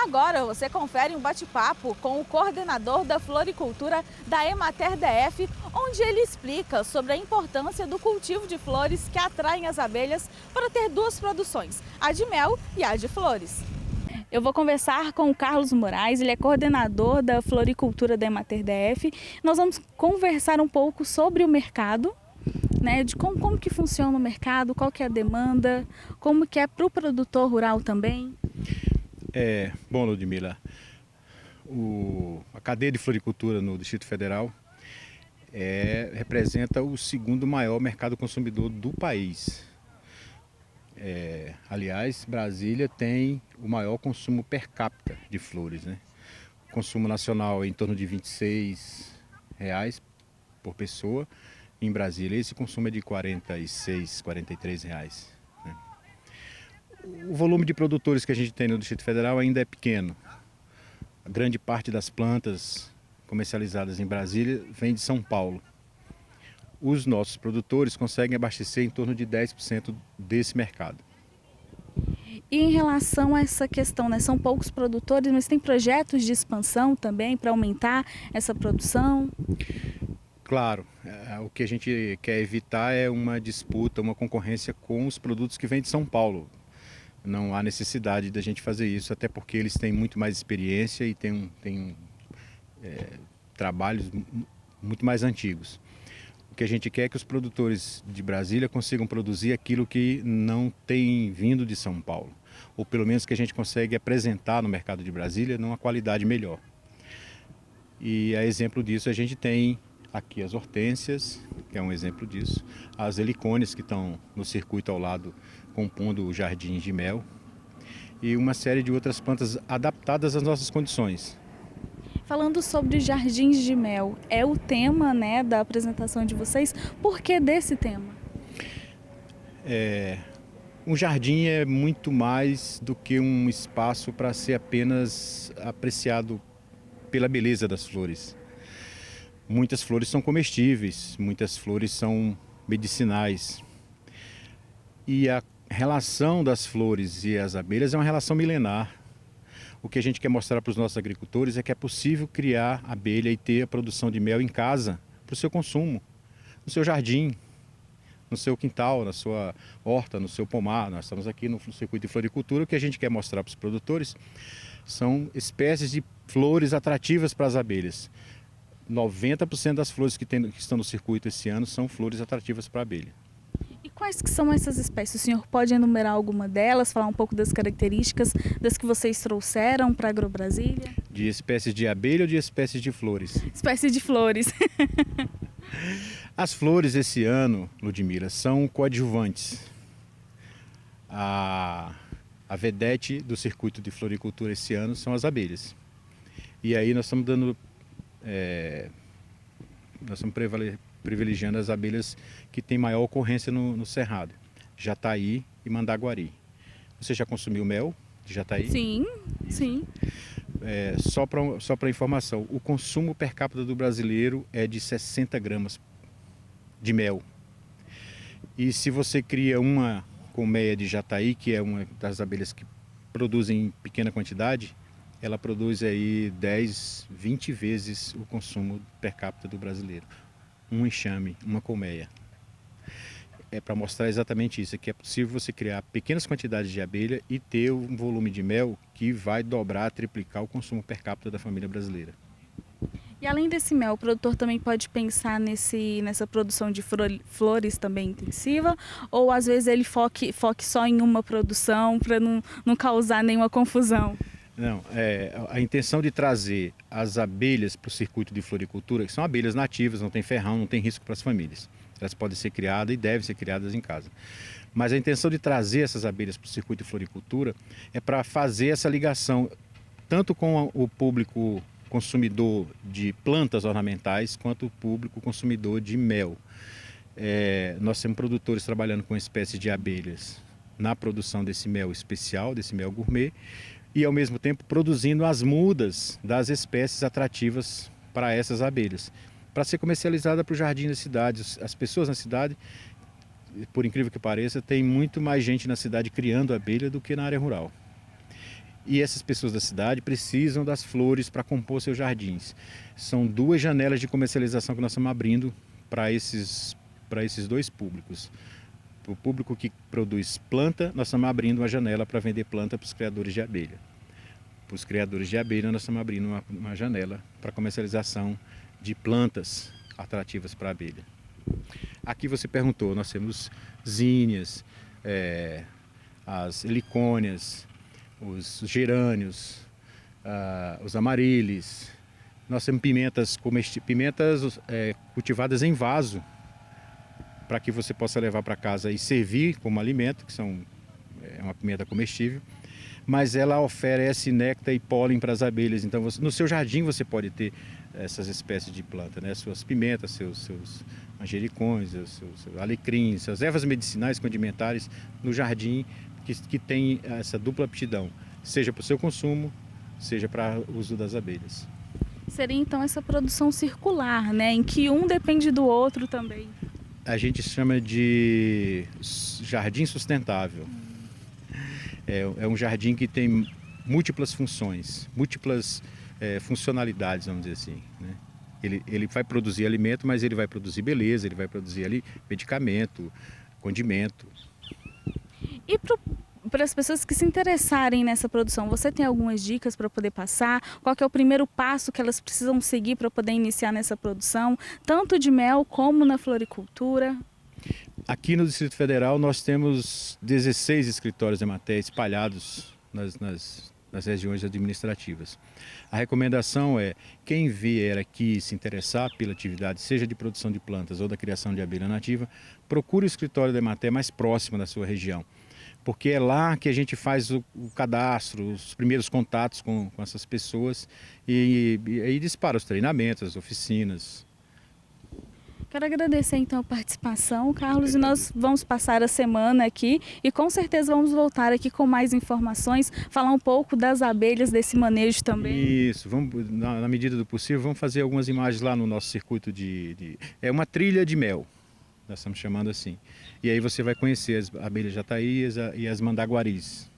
Agora você confere um bate-papo com o coordenador da floricultura da Emater DF, onde ele explica sobre a importância do cultivo de flores que atraem as abelhas para ter duas produções, a de mel e a de flores. Eu vou conversar com o Carlos Moraes, ele é coordenador da floricultura da Emater DF. Nós vamos conversar um pouco sobre o mercado, né, de como que funciona o mercado, qual que é a demanda, como que é para o produtor rural também. Bom, Ludmila, a cadeia de floricultura no Distrito Federal representa o segundo maior mercado consumidor do país. Aliás, Brasília tem o maior consumo per capita de flores, né? O consumo nacional é em torno de R$ 26 por pessoa. Em Brasília, esse consumo é de R$ 43 reais. O volume de produtores que a gente tem no Distrito Federal ainda é pequeno. A grande parte das plantas comercializadas em Brasília vem de São Paulo. Os nossos produtores conseguem abastecer em torno de 10% desse mercado. E em relação a essa questão, né, são poucos produtores, mas tem projetos de expansão também para aumentar essa produção? Claro, o que a gente quer evitar é uma disputa, uma concorrência com os produtos que vêm de São Paulo. Não há necessidade da gente fazer isso, até porque eles têm muito mais experiência e têm trabalhos muito mais antigos. O que a gente quer é que os produtores de Brasília consigam produzir aquilo que não tem vindo de São Paulo, ou pelo menos que a gente consegue apresentar no mercado de Brasília numa qualidade melhor. E a exemplo disso a gente tem aqui as hortênsias, que é um exemplo disso, as helicones que estão no circuito ao lado compondo o jardim de mel e uma série de outras plantas adaptadas às nossas condições. Falando sobre jardins de mel, é o tema, né, da apresentação de vocês. Por que desse tema? Um jardim é muito mais do que um espaço para ser apenas apreciado pela beleza das flores. Muitas flores são comestíveis, muitas flores são medicinais. E a relação das flores e as abelhas é uma relação milenar. O que a gente quer mostrar para os nossos agricultores é que é possível criar abelha e ter a produção de mel em casa para o seu consumo, no seu jardim, no seu quintal, na sua horta, no seu pomar. Nós estamos aqui no circuito de floricultura. O que a gente quer mostrar para os produtores são espécies de flores atrativas para as abelhas. 90% das flores que estão no circuito esse ano são flores atrativas para a abelha. E quais que são essas espécies? O senhor pode enumerar alguma delas, falar um pouco das características das que vocês trouxeram para a AgroBrasília? De espécies de abelha ou de espécies de flores? Espécie de flores. As flores esse ano, Ludmila, são coadjuvantes. A vedete do circuito de floricultura esse ano são as abelhas. E aí nós estamos privilegiando as abelhas que têm maior ocorrência no Cerrado, Jataí e Mandaguari. Você já consumiu mel de Jataí? Sim, sim. Só para informação, o consumo per capita do brasileiro é de 60 gramas de mel. E se você cria uma colmeia de Jataí, que é uma das abelhas que produzem em pequena quantidade, ela produz aí 10, 20 vezes o consumo per capita do brasileiro. Um enxame, uma colmeia. É para mostrar exatamente isso, que é possível você criar pequenas quantidades de abelha e ter um volume de mel que vai dobrar, triplicar o consumo per capita da família brasileira. E além desse mel, o produtor também pode pensar nessa produção de flores também intensiva, ou às vezes ele foque só em uma produção para não causar nenhuma confusão? Não, a intenção de trazer as abelhas para o circuito de floricultura, que são abelhas nativas, não tem ferrão, não tem risco para as famílias. Elas podem ser criadas e devem ser criadas em casa. Mas a intenção de trazer essas abelhas para o circuito de floricultura é para fazer essa ligação tanto com o público consumidor de plantas ornamentais quanto o público consumidor de mel. Nós temos produtores trabalhando com espécies de abelhas na produção desse mel especial, desse mel gourmet, e ao mesmo tempo produzindo as mudas das espécies atrativas para essas abelhas, para ser comercializada para o jardim da cidade. As pessoas na cidade, por incrível que pareça, tem muito mais gente na cidade criando abelha do que na área rural. E essas pessoas da cidade precisam das flores para compor seus jardins. São 2 janelas de comercialização que nós estamos abrindo para esses dois públicos. Para o público que produz planta, nós estamos abrindo uma janela para vender planta para os criadores de abelha. Para os criadores de abelha, nós estamos abrindo uma janela para comercialização de plantas atrativas para a abelha. Aqui você perguntou, nós temos zinnias, as helicônias, os gerânios, os amarilis. Nós temos pimentas cultivadas em vaso, para que você possa levar para casa e servir como alimento, que é uma pimenta comestível, mas ela oferece néctar e pólen para as abelhas. Então, no seu jardim você pode ter essas espécies de planta, né? Suas pimentas, seus manjericões, seus alecrins, suas ervas medicinais condimentares no jardim que tem essa dupla aptidão, seja para o seu consumo, seja para o uso das abelhas. Seria então essa produção circular, né? Em que um depende do outro também. A gente chama de jardim sustentável. É um jardim que tem múltiplas funções, múltiplas funcionalidades, vamos dizer assim, né? Ele vai produzir alimento, mas ele vai produzir beleza, ele vai produzir ali medicamento, condimento. E para as pessoas que se interessarem nessa produção, você tem algumas dicas para poder passar? Qual que é o primeiro passo que elas precisam seguir para poder iniciar nessa produção, tanto de mel como na floricultura? Aqui no Distrito Federal nós temos 16 escritórios de Emater espalhados nas regiões administrativas. A recomendação é, quem vier aqui se interessar pela atividade, seja de produção de plantas ou da criação de abelha nativa, procure o escritório da Emater mais próximo da sua região, porque é lá que a gente faz o cadastro, os primeiros contatos com essas pessoas e aí dispara os treinamentos, as oficinas. Quero agradecer então a participação, Carlos, e nós vamos passar a semana aqui e com certeza vamos voltar aqui com mais informações, falar um pouco das abelhas, desse manejo também. Isso, vamos, na medida do possível, vamos fazer algumas imagens lá no nosso circuito É uma trilha de mel, nós estamos chamando assim. E aí você vai conhecer as abelhas jataías e as mandaguaris.